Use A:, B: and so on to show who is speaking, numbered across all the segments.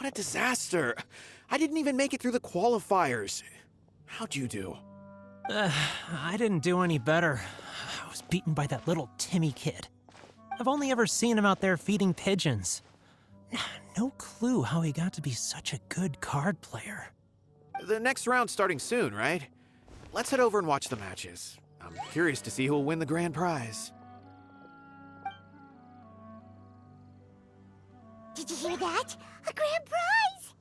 A: a disaster. I didn't even make it through the qualifiers. How'd you do?
B: I didn't do any better. I was beaten by that little Timmy kid. I've only ever seen him out there feeding pigeons. No clue how he got to be such a good card player.
A: The next round's starting soon, right? Let's head over and watch the matches. I'm curious to see who will win the grand prize.
C: Did you hear that? A grand prize!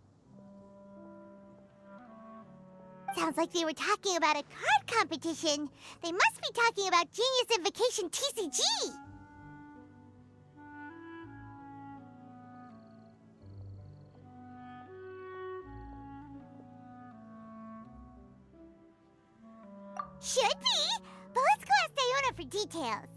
C: Sounds like they were talking about a card competition. They must be talking about Genius Invocation TCG! Should be! But let's go ask Diona for details.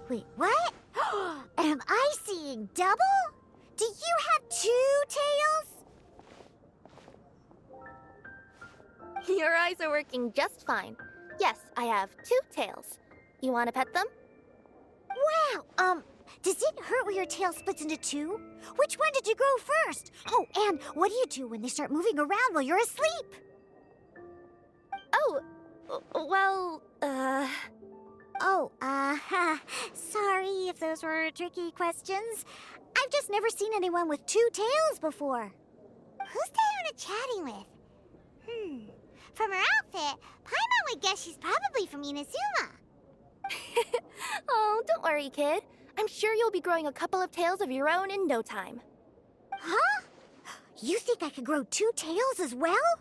C: Wait, what? Am I seeing double? Do you have 2 tails?
D: Your eyes are working just fine. Yes, I have 2 tails. You want to pet them?
C: Wow, does it hurt when your tail splits into 2? Which one did you grow first? Oh, and what do you do when they start moving around while you're asleep?
D: Oh, well,
C: sorry if those were tricky questions. I've just never seen anyone with 2 tails before. Who's Diona chatting with? From her outfit, Paimon would guess she's probably from Inazuma.
D: Oh, don't worry, kid. I'm sure you'll be growing a couple of tails of your own in no time.
C: Huh? You think I could grow 2 tails as well?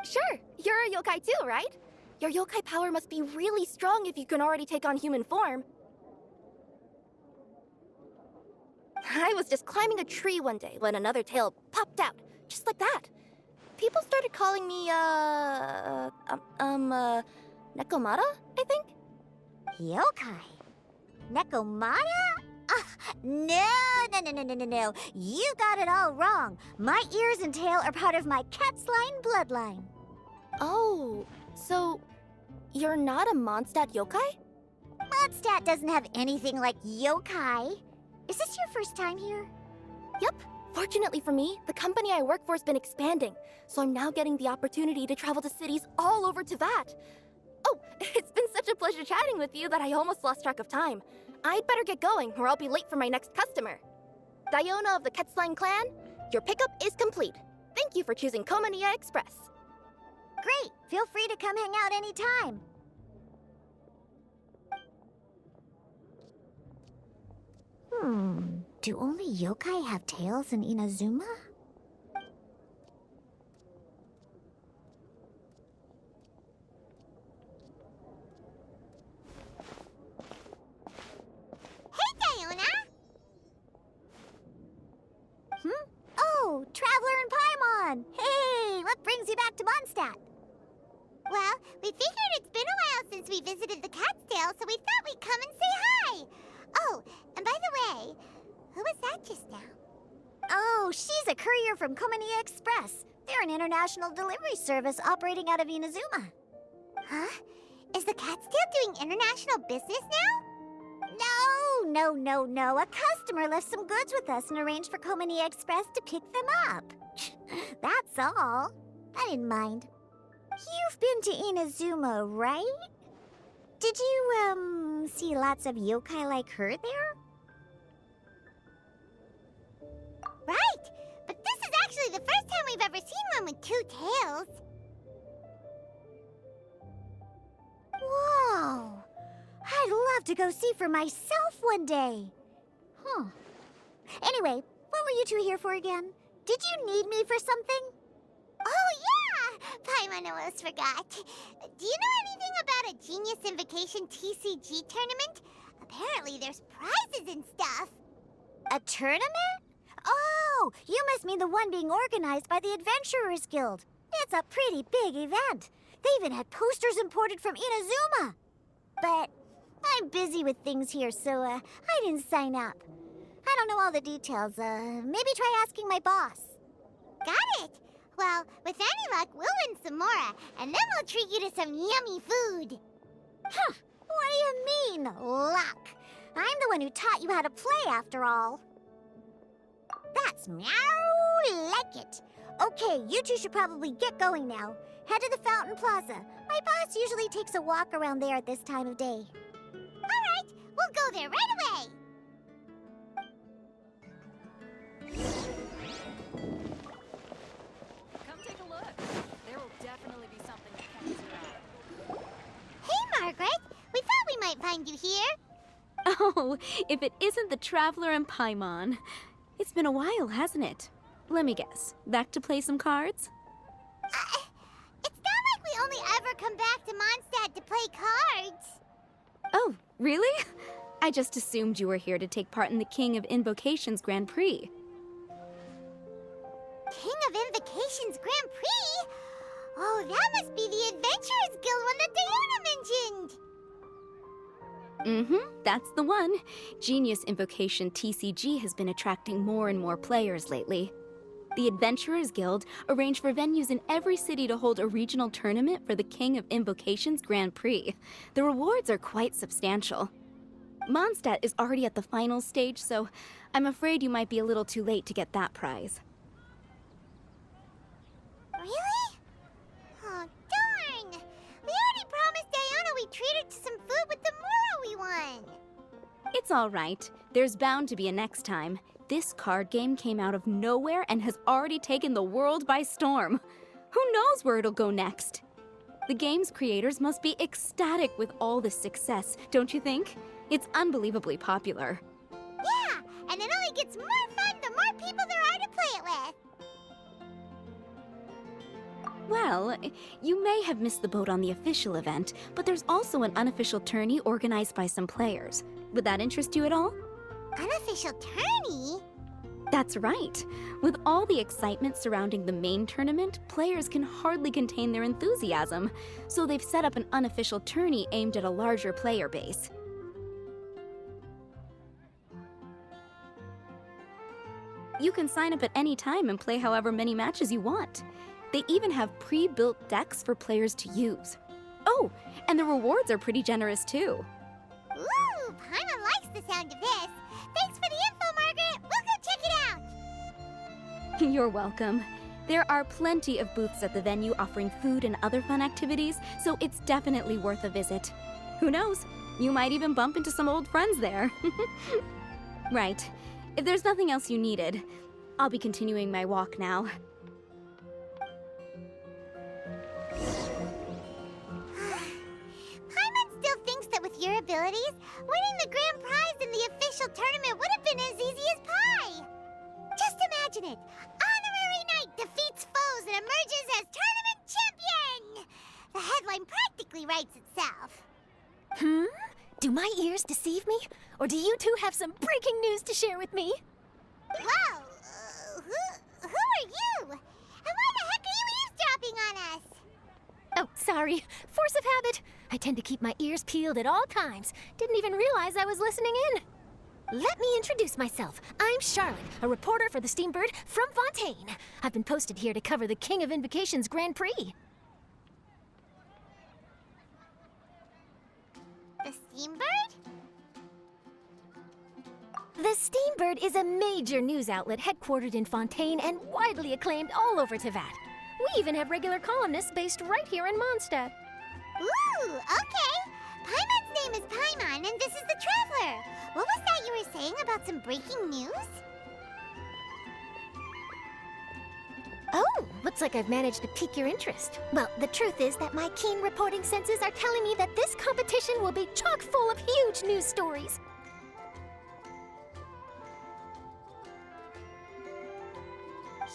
D: Sure, you're a yokai too, right? Your yokai power must be really strong if you can already take on human form. I was just climbing a tree one day when another tail popped out, just like that. People started calling me, Nekomata, I think?
C: Yokai? Nekomata? No. You got it all wrong. My ears and tail are part of my cat's line bloodline.
D: Oh, so you're not a Mondstadt yokai?
C: Mondstadt doesn't have anything like yokai. Is this your first time here?
D: Yep. Fortunately for me, the company I work for has been expanding, so I'm now getting the opportunity to travel to cities all over Teyvat. Oh, it's been such a pleasure chatting with you that I almost lost track of time. I'd better get going, or I'll be late for my next customer. Diona of the Quetzline clan, your pickup is complete. Thank you for choosing Komania Express.
C: Great! Feel free to come hang out anytime. Do only yokai have tails in Inazuma? Hey, Diona! Oh, Traveler and Paimon! Hey, what brings you back to Mondstadt? Well, we figured it's been a while since we visited the Cat's-tail, so we thought we'd come and say hi! Oh, and by the way, who was that just now? Oh, she's a courier from Komania Express. They're an international delivery service operating out of Inazuma. Huh? Is the Cat's-tail doing international business now? No. A customer left some goods with us and arranged for Komania Express to pick them up. That's all. I didn't mind. You've been to Inazuma, right? Did you, see lots of yokai like her there? Right! But this is actually the first time we've ever seen one with 2 tails. Whoa! I'd love to go see for myself one day. Huh. Anyway, what were you two here for again? Did you need me for something? Oh, yeah! Paimon almost forgot. Do you know anything about a Genius Invocation TCG tournament? Apparently there's prizes and stuff. A tournament? Oh, you must mean the one being organized by the Adventurers Guild. It's a pretty big event. They even had posters imported from Inazuma. But I'm busy with things here, so I didn't sign up. I don't know all the details. Maybe try asking my boss. Got it. Well, with any luck, we'll win some more, and then we'll treat you to some yummy food. Huh. What do you mean, luck? I'm the one who taught you how to play, after all. That's meow like it. Okay, you two should probably get going now. Head to the Fountain Plaza. My boss usually takes a walk around there at this time of day. All right, we'll go there right away.
E: Come take a look. There will definitely be something that catches your eye.
C: Hey, Margaret. We thought we might find you here.
F: Oh, if it isn't the Traveler and Paimon. It's been a while, hasn't it? Let me guess. Back to play some cards?
C: It's not like we only ever come back to Mondstadt to play cards.
F: Oh, really? I just assumed you were here to take part in the King of Invocations Grand Prix.
C: King of Invocations Grand Prix? Oh, that must be the Adventurers Guild one that Diana mentioned.
F: That's the one. Genius Invocation TCG has been attracting more and more players lately. The Adventurers Guild arranged for venues in every city to hold a regional tournament for the King of Invocations Grand Prix. The rewards are quite substantial. Mondstadt is already at the final stage, so I'm afraid you might be a little too late to get that prize.
C: Really? Oh, darn! We already promised Diana we'd treat her to some food with the Moro we won.
F: It's all right. There's bound to be a next time. This card game came out of nowhere and has already taken the world by storm. Who knows where it'll go next? The game's creators must be ecstatic with all this success, don't you think? It's unbelievably popular.
C: Yeah, and it only gets more fun the more people there are to play it with.
F: Well, you may have missed the boat on the official event, but there's also an unofficial tourney organized by some players. Would that interest you at all?
C: Unofficial tourney?
F: That's right. With all the excitement surrounding the main tournament, players can hardly contain their enthusiasm, so they've set up an unofficial tourney aimed at a larger player base. You can sign up at any time and play however many matches you want. They even have pre-built decks for players to use. Oh, and the rewards are pretty generous too.
C: Ooh, Paimon likes the sound of this. Thanks for the info, Margaret. We'll go check it out.
F: You're welcome. There are plenty of booths at the venue offering food and other fun activities, so it's definitely worth a visit. Who knows? You might even bump into some old friends there. Right. If there's nothing else you needed, I'll be continuing my walk now.
C: Paimon still thinks that with your abilities, winning the grand prize in the official tournament would have been as easy as pie. Just imagine it. Honorary Knight defeats foes and emerges as tournament champion. The headline practically writes itself.
G: Do my ears deceive me? Or do you two have some breaking news to share with me?
C: Whoa! Who are you? And why the heck are you eavesdropping on us?
G: Oh, sorry. Force of habit. I tend to keep my ears peeled at all times. Didn't even realize I was listening in. Let me introduce myself. I'm Charlotte, a reporter for the Steambird from Fontaine. I've been posted here to cover the King of Invocations Grand Prix.
C: The Steambird?
G: The Steambird is a major news outlet headquartered in Fontaine and widely acclaimed all over Teyvat. We even have regular columnists based right here in Mondstadt.
C: Ooh, okay. Paimon's name is Paimon, and this is the Traveler. What was that you were saying about some breaking news?
G: Oh, looks like I've managed to pique your interest. Well, the truth is that my keen reporting senses are telling me that this competition will be chock full of huge news stories.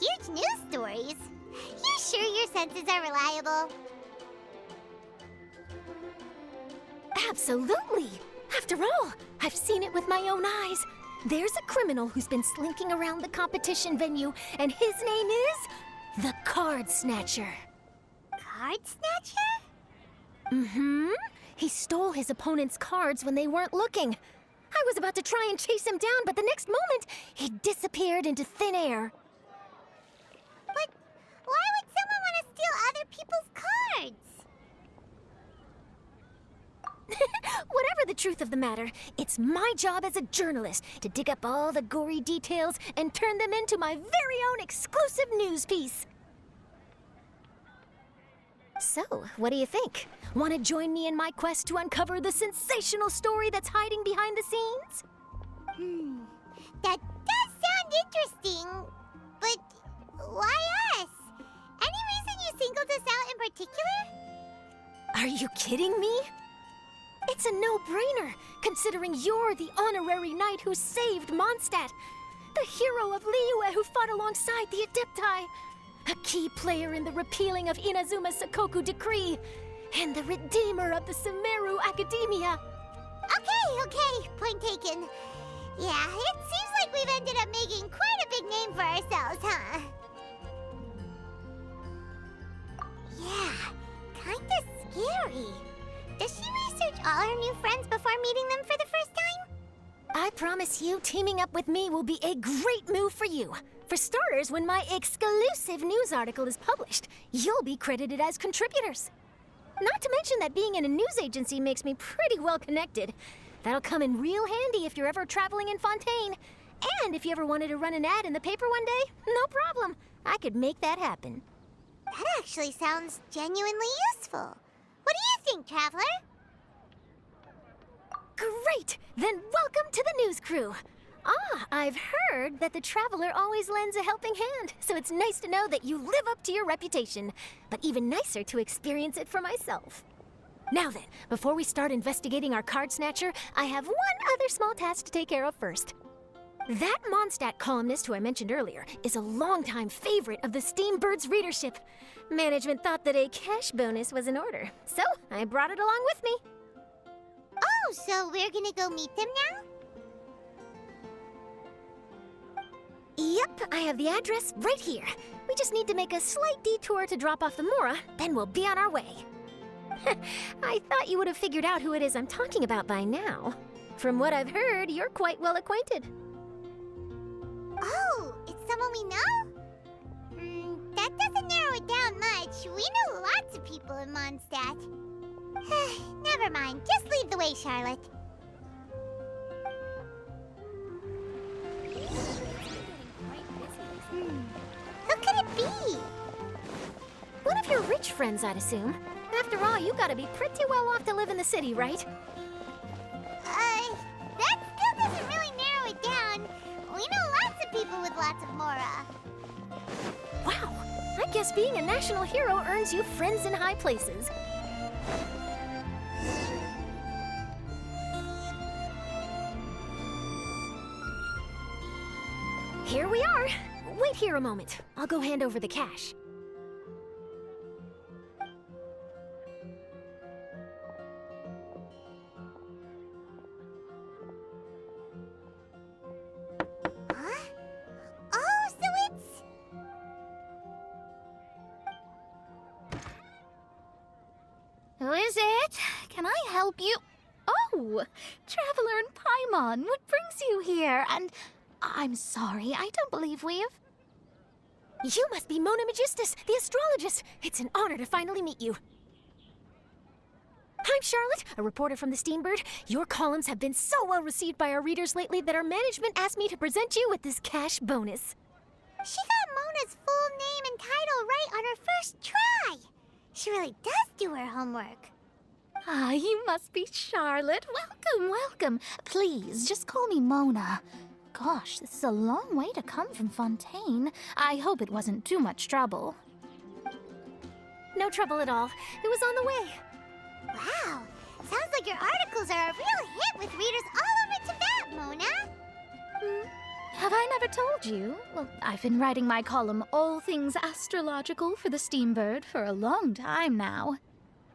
C: Huge news stories? You sure your senses are reliable?
G: Absolutely! After all, I've seen it with my own eyes. There's a criminal who's been slinking around the competition venue, and his name is the Card Snatcher.
C: Card Snatcher?
G: Mm-hmm. He stole his opponent's cards when they weren't looking. I was about to try and chase him down, but the next moment, he disappeared into thin air.
C: But why would someone want to steal other people's cards?
G: Whatever the truth of the matter, it's my job as a journalist to dig up all the gory details and turn them into my very own exclusive news piece. So, what do you think? Want to join me in my quest to uncover the sensational story that's hiding behind the scenes?
C: That does sound interesting, but why us? Any reason you singled us out in particular?
G: Are you kidding me? It's a no-brainer, considering you're the honorary knight who saved Mondstadt, the hero of Liyue who fought alongside the Adepti, a key player in the repealing of Inazuma's Sakoku decree, and the redeemer of the Sumeru Academia.
C: Okay, point taken. Yeah, it seems like we've ended up making quite a big name for ourselves, huh? Yeah, kinda scary. Does she research all her new friends before meeting them for the first time?
G: I promise you, teaming up with me will be a great move for you. For starters, when my exclusive news article is published, you'll be credited as contributors. Not to mention that being in a news agency makes me pretty well connected. That'll come in real handy if you're ever traveling in Fontaine. And if you ever wanted to run an ad in the paper one day, no problem. I could make that happen.
C: That actually sounds genuinely useful. What do you think, Traveler?
G: Great! Then welcome to the news crew. I've heard that the Traveler always lends a helping hand, so it's nice to know that you live up to your reputation, but even nicer to experience it for myself. Now then, before we start investigating our card snatcher, I have one other small task to take care of first. That Mondstadt columnist who I mentioned earlier is a longtime favorite of the Steambird's readership. Management thought that a cash bonus was in order, so I brought it along with me.
C: Oh, so we're gonna go meet them now?
G: Yep, I have the address right here. We just need to make a slight detour to drop off the Mora, then we'll be on our way. I thought you would have figured out who it is I'm talking about by now. From what I've heard, you're quite well acquainted.
C: Oh, it's someone we know? That doesn't narrow it down much. We know lots of people in Mondstadt. Never mind, just lead the way, Charlotte. Who could it be?
G: One of your rich friends, I'd assume. After all, you gotta be pretty well off to live in the city, right?
C: That still doesn't really narrow it down. We know lots of people with lots of Mora.
G: Wow, I guess being a national hero earns you friends in high places. Here we are. Wait here a moment. I'll go hand over the cash.
C: Huh? Oh, so it's...
D: Who is it? Can I help you? Oh, Traveler and Paimon, what brings you here? And I'm sorry, I don't believe we've...
G: You must be Mona Magistus, the astrologist. It's an honor to finally meet you. I'm Charlotte, a reporter from the Steambird. Your columns have been so well received by our readers lately that our management asked me to present you with this cash bonus.
C: She got Mona's full name and title right on her first try. She really does do her homework.
D: Ah, you must be Charlotte. Welcome, welcome. Please, just call me Mona. Gosh, this is a long way to come from Fontaine. I hope it wasn't too much trouble.
G: No trouble at all. It was on the way.
C: Wow, sounds like your articles are a real hit with readers all over Tibet, Mona.
D: Have I never told you? Well, I've been writing my column All Things Astrological for the Steambird for a long time now.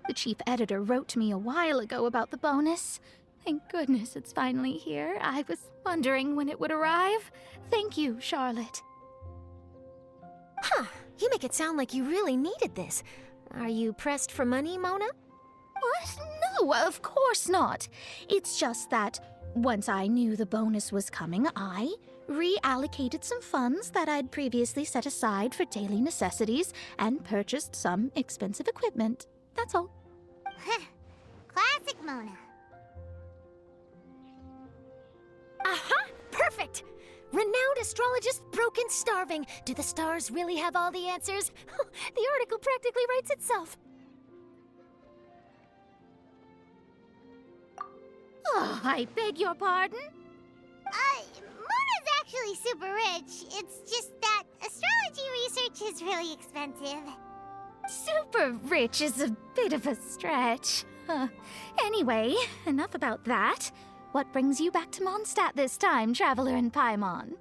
D: The chief editor wrote to me a while ago about the bonus. Thank goodness it's finally here. I was wondering when it would arrive. Thank you, Charlotte.
G: Huh, you make it sound like you really needed this. Are you pressed for money, Mona?
D: What?
H: No, of course not. It's just that once I knew the bonus was coming, I reallocated some funds that I'd previously set aside for daily necessities and purchased some expensive equipment. That's all.
C: Classic Mona.
G: Aha! Perfect! Renowned astrologist Broken Starving. Do the stars really have all the answers? The article practically writes itself.
H: Oh, I beg your pardon?
C: Mona's actually super rich. It's just that astrology research is really expensive.
H: Super rich is a bit of a stretch. Anyway, enough about that. What brings you back to Mondstadt this time, Traveler in Paimon?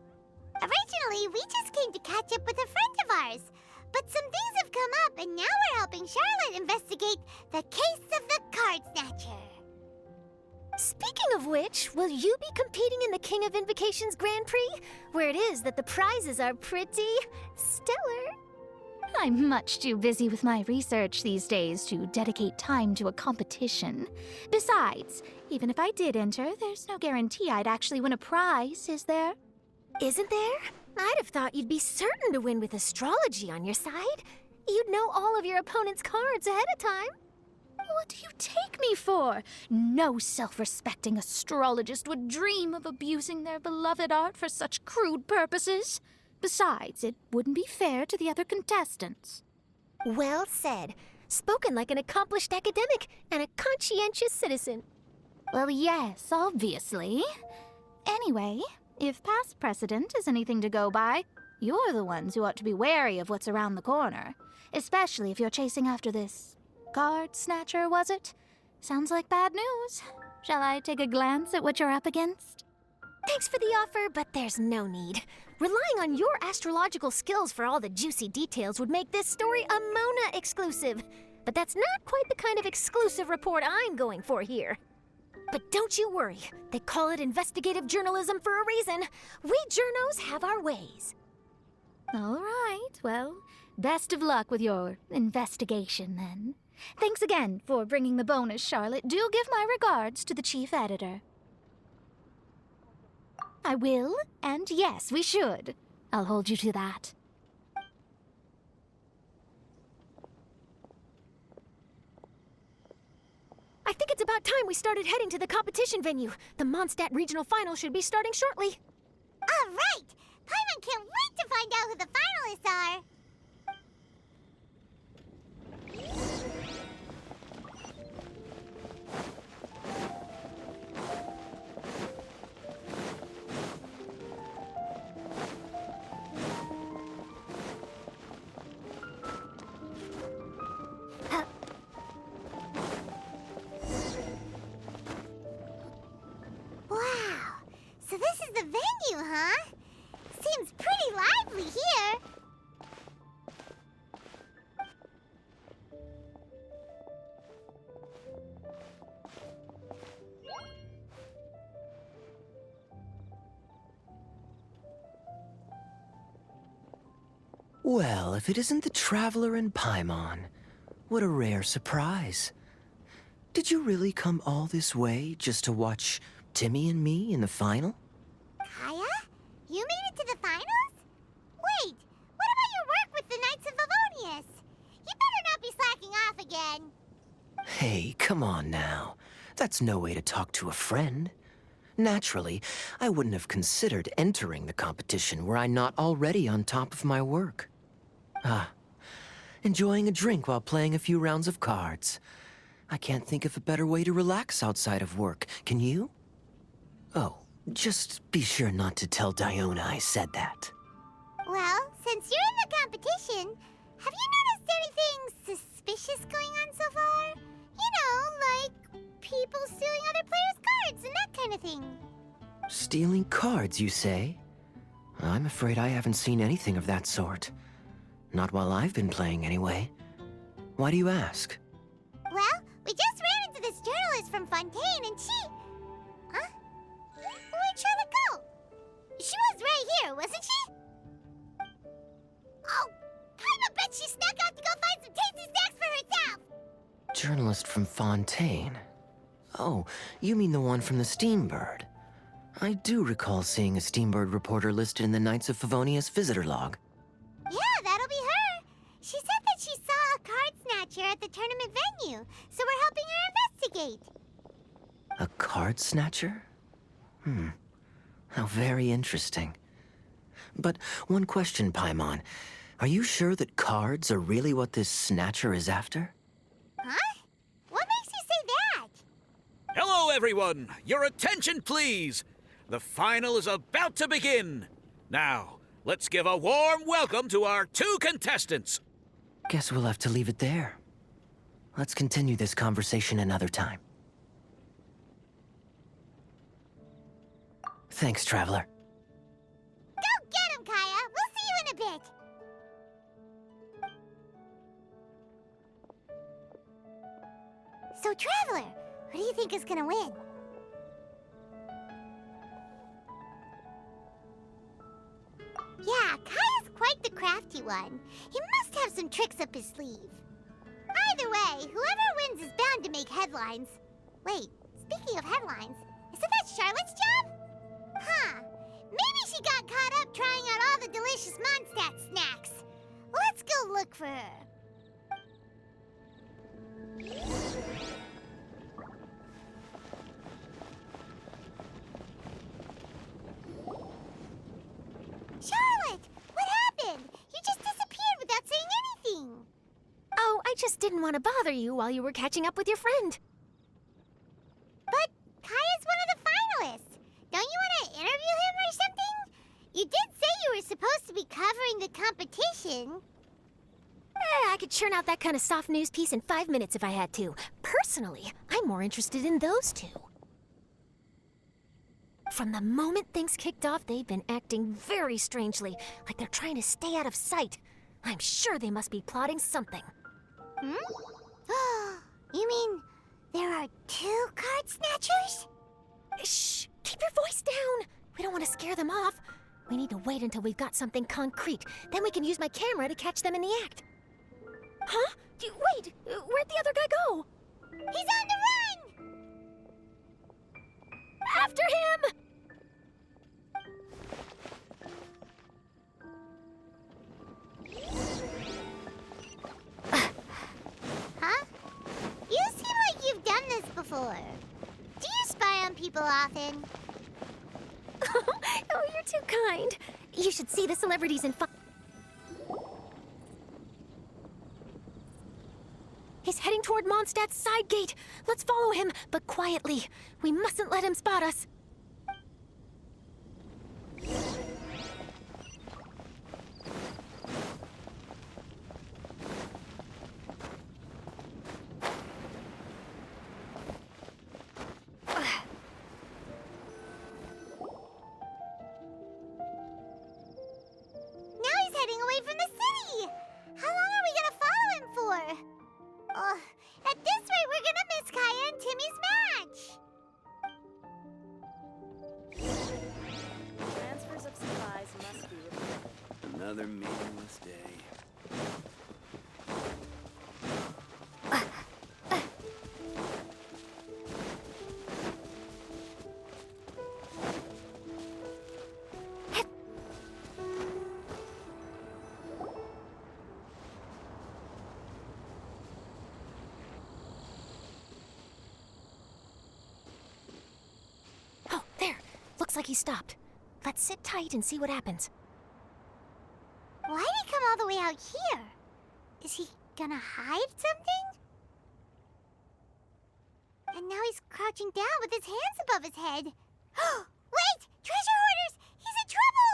C: Originally, we just came to catch up with a friend of ours. But some things have come up, and now we're helping Charlotte investigate the case of the Card Snatcher.
G: Speaking of which, will you be competing in the King of Invocations Grand Prix? Where it is that the prizes are pretty stellar.
H: I'm much too busy with my research these days to dedicate time to a competition. Besides, even if I did enter, there's no guarantee I'd actually win a prize, is there?
G: Isn't there? I'd have thought you'd be certain to win with astrology on your side. You'd know all of your opponent's cards ahead of time.
H: What do you take me for? No self-respecting astrologist would dream of abusing their beloved art for such crude purposes. Besides, it wouldn't be fair to the other contestants.
G: Well said. Spoken like an accomplished academic and a conscientious citizen.
H: Well, yes, obviously. Anyway, if past precedent is anything to go by, you're the ones who ought to be wary of what's around the corner. Especially if you're chasing after this card snatcher, was it? Sounds like bad news. Shall I take a glance at what you're up against?
G: Thanks for the offer, but there's no need. Relying on your astrological skills for all the juicy details would make this story a Mona exclusive. But that's not quite the kind of exclusive report I'm going for here. But don't you worry. They call it investigative journalism for a reason. We journos have our ways.
H: All right, well, best of luck with your investigation, then. Thanks again for bringing the bonus, Charlotte. Do give my regards to the chief editor. I will, and yes, we should. I'll hold you to that.
G: I think it's about time we started heading to the competition venue. The Mondstadt Regional Final should be starting shortly.
C: All right! Paimon can't wait to find out who the finalists are! Wow! So this is the venue, huh? Seems pretty lively here.
I: Well, if it isn't the Traveler in Paimon, what a rare surprise. Did you really come all this way just to watch Timmy and me in the final?
C: Kaya? You made it to the finals? Wait, what about your work with the Knights of Favonius? You better not be slacking off again.
I: Hey, come on now. That's no way to talk to a friend. Naturally, I wouldn't have considered entering the competition were I not already on top of my work. Enjoying a drink while playing a few rounds of cards. I can't think of a better way to relax outside of work, can you? Oh, just be sure not to tell Diona I said that.
C: Well, since you're in the competition, have you noticed anything suspicious going on so far? You know, like people stealing other players' cards and that kind of thing.
I: Stealing cards, you say? I'm afraid I haven't seen anything of that sort. Not while I've been playing, anyway. Why do you ask?
C: Well, we just ran into this journalist from Fontaine and she... Huh? Where'd Charlotte go? She was right here, wasn't she? Oh, I bet she snuck out to go find some tasty snacks for herself!
I: Journalist from Fontaine. Oh, you mean the one from the Steambird. I do recall seeing a Steambird reporter listed in the Knights of Favonius visitor log.
C: Yeah, that'll be her. She said that she saw a card snatcher at the tournament venue, so we're helping her investigate.
I: A card snatcher? How very interesting. But one question, Paimon. Are you sure that cards are really what this snatcher is after?
C: Huh? What makes you say that?
J: Hello, everyone! Your attention, please! The final is about to begin. Now, let's give a warm welcome to our 2 contestants.
I: Guess we'll have to leave it there. Let's continue this conversation another time. Thanks, Traveler.
C: Go get him, Kaya. We'll see you in a bit. So, Traveler, who do you think is gonna win? Yeah, Kaya's quite the crafty one. He must have some tricks up his sleeve. Either way, whoever wins is bound to make headlines. Wait, speaking of headlines, isn't that Charlotte's job? Huh. Maybe she got caught up trying out all the delicious Mondstadt snacks. Let's go look for her. Charlotte! What happened? You just disappeared without saying anything.
G: Oh, I just didn't want to bother you while you were catching up with your friend.
C: But Kaya's one of the finalists. Don't you want to interview him or something? You did say you were supposed to be covering the competition.
G: I could churn out that kind of soft news piece in 5 minutes if I had to. Personally, I'm more interested in those 2. From the moment things kicked off, they've been acting very strangely, like they're trying to stay out of sight. I'm sure they must be plotting something.
C: You mean there are 2 card snatchers?
G: Shh! Keep your voice down! We don't want to scare them off. We need to wait until we've got something concrete. Then we can use my camera to catch them in the act. Huh? Wait! Where'd the other guy go?
C: He's on the run!
G: After him!
C: Huh? You seem like you've done this before. Do you spy on people often?
G: Oh, you're too kind. You should see the celebrities in He's heading toward Mondstadt's side gate. Let's follow him, but quietly. We mustn't let him spot us.
C: Now he's heading away from the city! How long are we gonna follow him for? At this rate, we're gonna miss Kaya and Timmy's match!
E: Transfers of supplies must be reported.
K: Another meaningless day.
G: Oh, there. Looks like he stopped. Let's sit tight and see what happens.
C: Why'd he come all the way out here? Is he gonna hide something? And now he's crouching down with his hands above his head. Wait! Treasure hoarders! He's in trouble!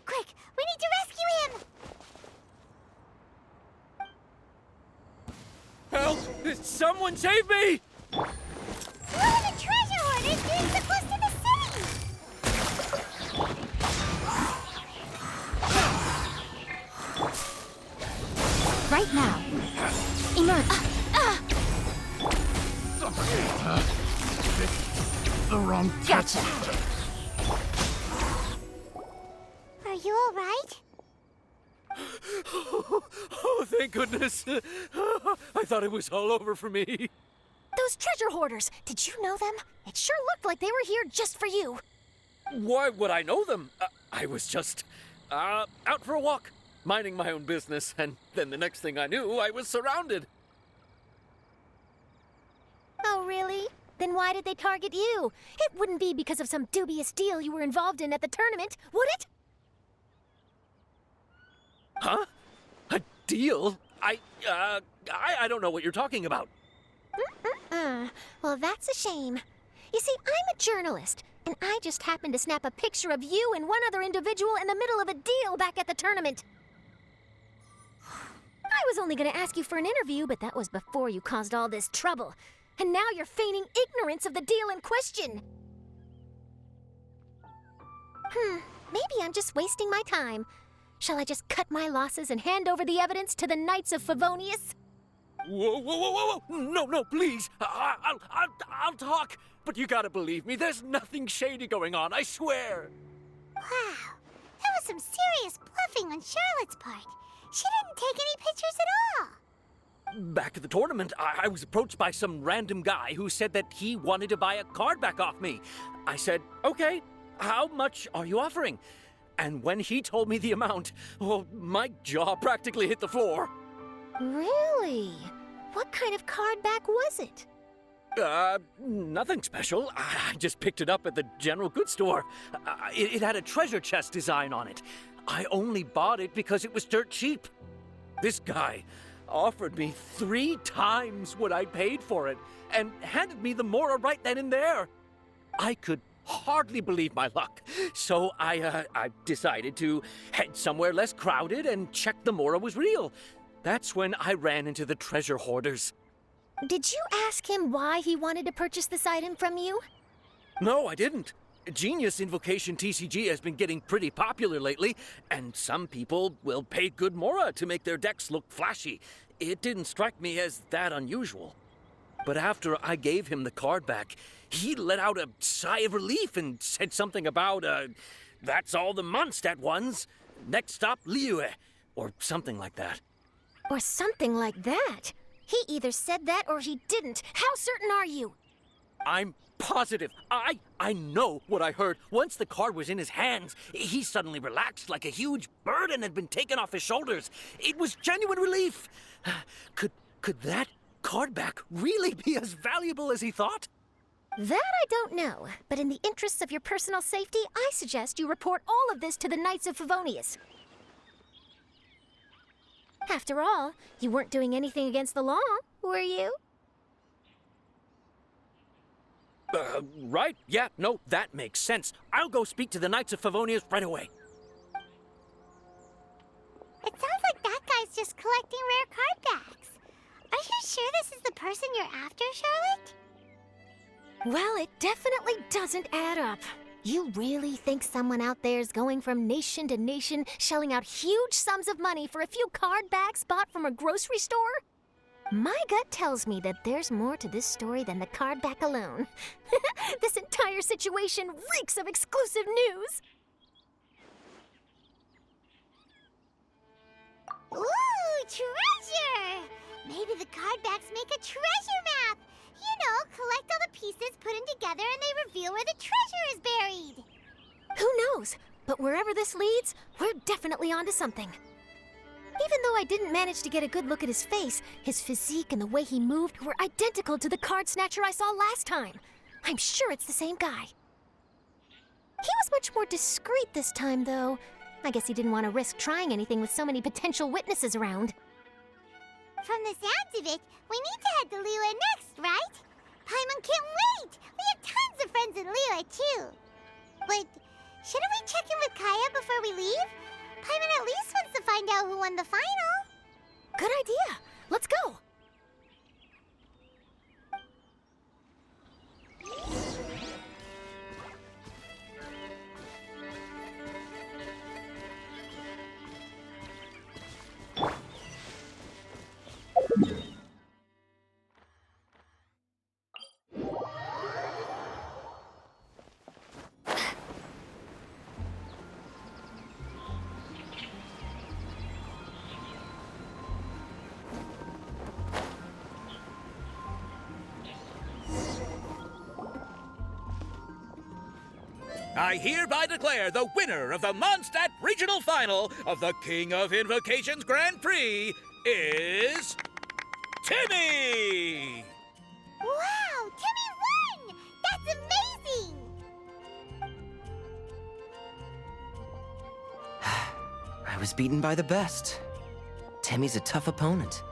C: Quick! We need to rescue him!
J: Help! Someone save me!
C: Who are the treasure hoarders being so close to the city?
H: Right now. Emerge.
K: The wrong
H: Gotcha.
C: Are you all right?
K: Oh, thank goodness. I thought it was all over for me.
G: Those treasure hoarders, did you know them? It sure looked like they were here just for you.
K: Why would I know them? I was just out for a walk, minding my own business, and then the next thing I knew, I was surrounded.
G: Oh, really? Then why did they target you? It wouldn't be because of some dubious deal you were involved in at the tournament, would it?
K: Huh? A deal? I don't know what you're talking about.
G: Well, that's a shame. You see, I'm a journalist, and I just happened to snap a picture of you and one other individual in the middle of a deal back at the tournament. I was only going to ask you for an interview, but that was before you caused all this trouble. And now you're feigning ignorance of the deal in question. Maybe I'm just wasting my time. Shall I just cut my losses and hand over the evidence to the Knights of Favonius?
K: Whoa. No, please. I'll talk. But you gotta believe me, there's nothing shady going on, I swear.
C: Wow, that was some serious bluffing on Charlotte's part. She didn't take any pictures at all.
K: Back at the tournament, I was approached by some random guy who said that he wanted to buy a card back off me. I said, okay, how much are you offering? And when he told me the amount, oh, my jaw practically hit the floor.
G: Really? What kind of card back was it?
K: Nothing special. I just picked it up at the general goods store. It had a treasure chest design on it. I only bought it because it was dirt cheap. This guy offered me 3 times what I paid for it and handed me the Mora right then and there. I could hardly believe my luck, so I decided to head somewhere less crowded and check the Mora was real. That's when I ran into the treasure hoarders.
G: Did you ask him why he wanted to purchase this item from you?
K: No, I didn't. Genius Invocation TCG has been getting pretty popular lately, and some people will pay good Mora to make their decks look flashy. It didn't strike me as that unusual. But after I gave him the card back, he let out a sigh of relief and said something about, that's all the Mondstadt ones. Next stop, Liyue, or something like that.
G: Or something like that? He either said that or he didn't. How certain are you?
K: I'm positive. I know what I heard. Once the card was in his hands, he suddenly relaxed like a huge burden had been taken off his shoulders. It was genuine relief. Could that card back really be as valuable as he thought?
G: That I don't know, but in the interests of your personal safety, I suggest you report all of this to the Knights of Favonius. After all, you weren't doing anything against the law, were you?
K: Right. Yeah, no, that makes sense. I'll go speak to the Knights of Favonius right away.
C: It sounds like that guy's just collecting rare card backs. Are you sure this is the person you're after, Charlotte?
G: Well, it definitely doesn't add up. You really think someone out there's going from nation to nation, shelling out huge sums of money for a few card backs bought from a grocery store? My gut tells me that there's more to this story than the card back alone. This entire situation reeks of exclusive news!
C: Ooh, treasure! Maybe the card backs make a treasure map! You know, collect all the pieces, put them together, and they reveal where the treasure is buried!
G: Who knows? But wherever this leads, we're definitely onto something. Even though I didn't manage to get a good look at his face, his physique and the way he moved were identical to the card snatcher I saw last time. I'm sure it's the same guy. He was much more discreet this time, though. I guess he didn't want to risk trying anything with so many potential witnesses around.
C: From the sounds of it, we need to head to Liyue next, right? Paimon can't wait! We have tons of friends in Liyue, too. But shouldn't we check in with Kaya before we leave? Paimon at least wants to find out who won the final.
G: Good idea. Let's go.
J: I hereby declare the winner of the Mondstadt Regional Final of the King of Invocations Grand Prix is... Timmy!
C: Wow, Timmy won! That's amazing!
I: I was beaten by the best. Timmy's a tough opponent.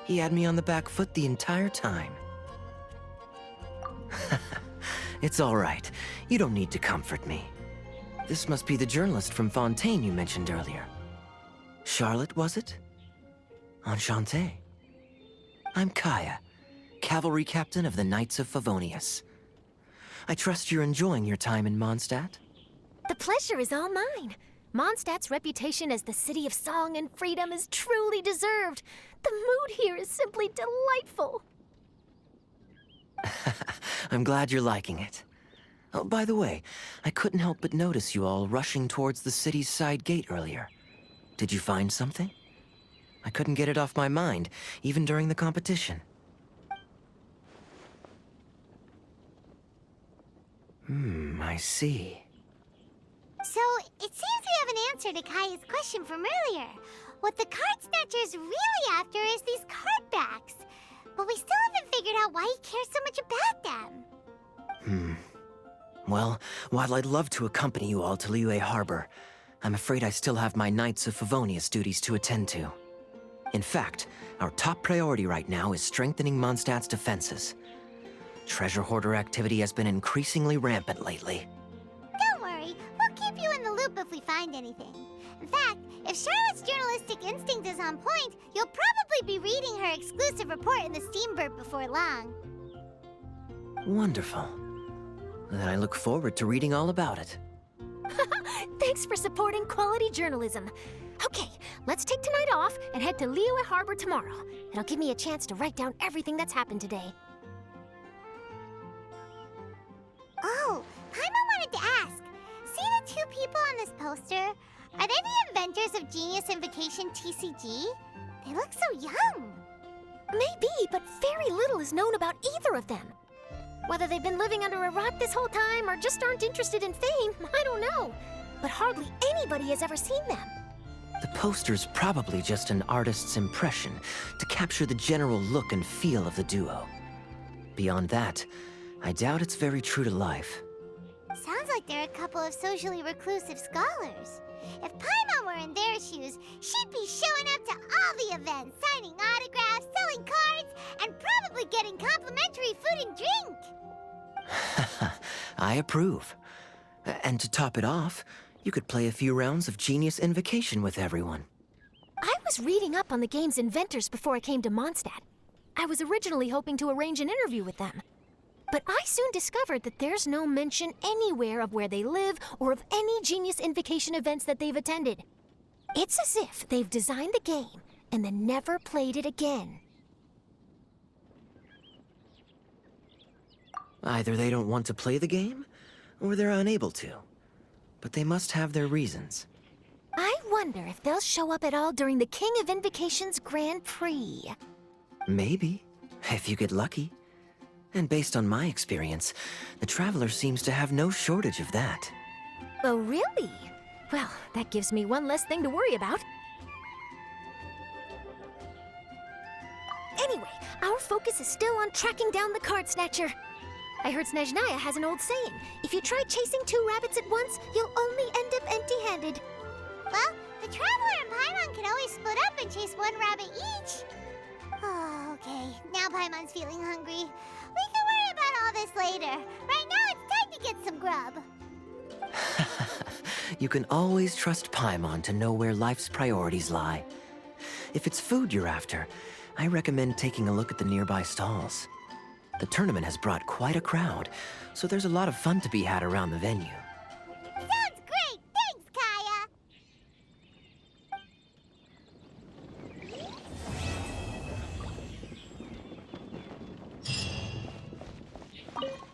I: He had me on the back foot the entire time. It's all right. You don't need to comfort me. This must be the journalist from Fontaine you mentioned earlier. Charlotte, was it? Enchanté. I'm Kaya, cavalry captain of the Knights of Favonius. I trust you're enjoying your time in Mondstadt?
G: The pleasure is all mine. Mondstadt's reputation as the city of song and freedom is truly deserved. The mood here is simply delightful.
I: I'm glad you're liking it. Oh, by the way, I couldn't help but notice you all rushing towards the city's side gate earlier. Did you find something? I couldn't get it off my mind, even during the competition. I see.
C: So, it seems we have an answer to Kaya's question from earlier. What the card snatcher's really after is these card backs. But we still haven't figured out why he cares so much about them.
I: Well, while I'd love to accompany you all to Liyue Harbor, I'm afraid I still have my Knights of Favonius duties to attend to. In fact, our top priority right now is strengthening Mondstadt's defenses. Treasure hoarder activity has been increasingly rampant lately.
C: Don't worry, we'll keep you in the loop if we find anything. In fact, if Charlotte's journalistic instinct is on point, you'll probably be reading her exclusive report in the Steambird before long.
I: Wonderful. Then I look forward to reading all about it.
G: Thanks for supporting quality journalism. Okay, let's take tonight off and head to Liyue Harbor tomorrow. It'll give me a chance to write down everything that's happened today.
C: Oh, Paimon wanted to ask. See the two people on this poster? Are they the inventors of Genius Invocation TCG? They look so young.
G: Maybe, but very little is known about either of them. Whether they've been living under a rock this whole time or just aren't interested in fame, I don't know. But hardly anybody has ever seen them.
I: The poster's probably just an artist's impression to capture the general look and feel of the duo. Beyond that, I doubt it's very true to life.
C: Sounds like they're a couple of socially reclusive scholars. If Paimon were in their shoes, she'd be showing up to all the events, signing autographs, selling cards, and probably getting complimentary food and drink.
I: I approve. And to top it off, you could play a few rounds of Genius Invocation with everyone.
G: I was reading up on the game's inventors before I came to Mondstadt. I was originally hoping to arrange an interview with them. But I soon discovered that there's no mention anywhere of where they live or of any Genius Invocation events that they've attended. It's as if they've designed the game and then never played it again.
I: Either they don't want to play the game, or they're unable to. But they must have their reasons.
G: I wonder if they'll show up at all during the King of Invocation's Grand Prix.
I: Maybe, if you get lucky. And based on my experience, the Traveler seems to have no shortage of that.
G: Oh, really? Well, that gives me one less thing to worry about. Anyway, our focus is still on tracking down the card snatcher. I heard Snezhnaya has an old saying. If you try chasing two rabbits at once, you'll only end up empty-handed.
C: Well, the Traveler and Paimon can always split up and chase one rabbit each. Oh, okay. Now Paimon's feeling hungry. We can worry about all this later. Right now, it's time to get some grub.
I: You can always trust Paimon to know where life's priorities lie. If it's food you're after, I recommend taking a look at the nearby stalls. The tournament has brought quite a crowd, so there's a lot of fun to be had around the venue.
C: Sounds great! Thanks, Kaya!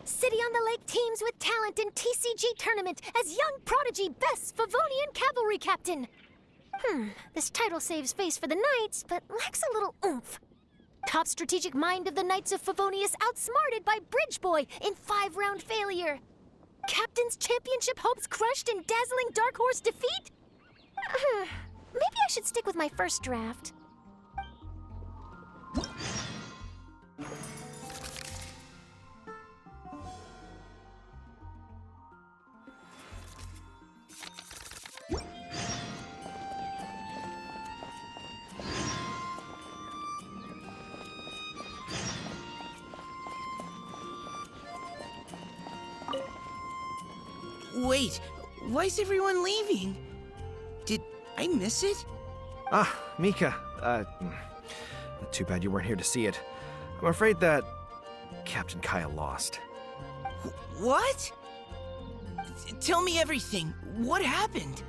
G: City on the Lake teams with talent in TCG tournament as young prodigy best Favonian cavalry captain. This title saves face for the Knights, but lacks a little oomph. Top strategic mind of the Knights of Favonius outsmarted by Bridge Boy in 5-round failure. Captain's championship hopes crushed in dazzling Dark Horse defeat? Maybe I should stick with my first draft.
L: Wait, why is everyone leaving? Did I miss it?
M: Ah, Mika. Too bad you weren't here to see it. I'm afraid that Captain Kaya lost.
L: What? Tell me everything. What happened?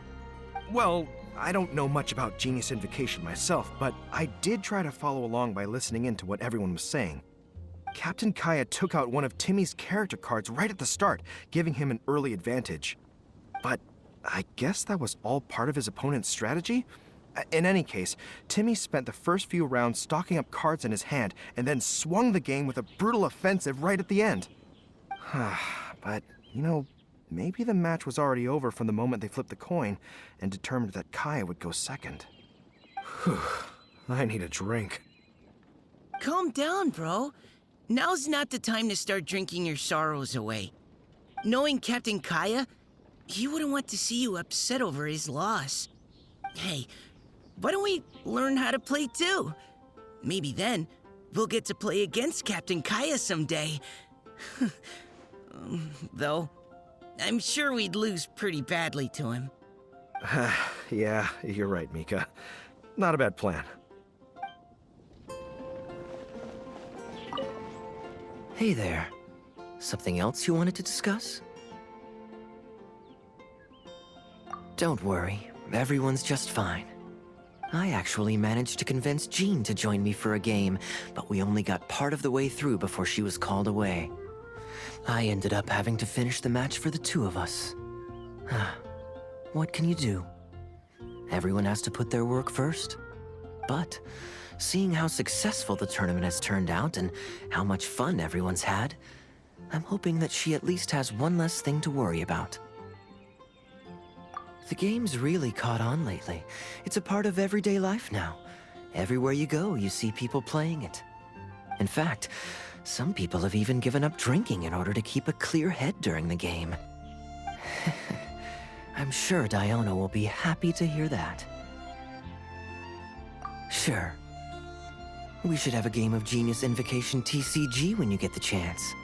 M: Well, I don't know much about Genius Invocation myself, but I did try to follow along by listening in to what everyone was saying. Captain Kaya took out one of Timmy's character cards right at the start, giving him an early advantage. But I guess that was all part of his opponent's strategy? In any case, Timmy spent the first few rounds stocking up cards in his hand and then swung the game with a brutal offensive right at the end. But, you know, maybe the match was already over from the moment they flipped the coin and determined that Kaya would go second. Whew, I need a drink.
L: Calm down, bro. Now's not the time to start drinking your sorrows away. Knowing Captain Kaya, he wouldn't want to see you upset over his loss. Hey, why don't we learn how to play too? Maybe then we'll get to play against Captain Kaya someday. Though, I'm sure we'd lose pretty badly to him.
M: Yeah, you're right, Mika. Not a bad plan.
I: Hey there. Something else you wanted to discuss? Don't worry, everyone's just fine. I actually managed to convince Jean to join me for a game, but we only got part of the way through before she was called away. I ended up having to finish the match for the two of us. What can you do? Everyone has to put their work first. But seeing how successful the tournament has turned out and how much fun everyone's had, I'm hoping that she at least has one less thing to worry about. The game's really caught on lately. It's a part of everyday life now. Everywhere you go, you see people playing it. In fact, some people have even given up drinking in order to keep a clear head during the game. I'm sure Diona will be happy to hear that. Sure. We should have a game of Genius Invocation TCG when you get the chance.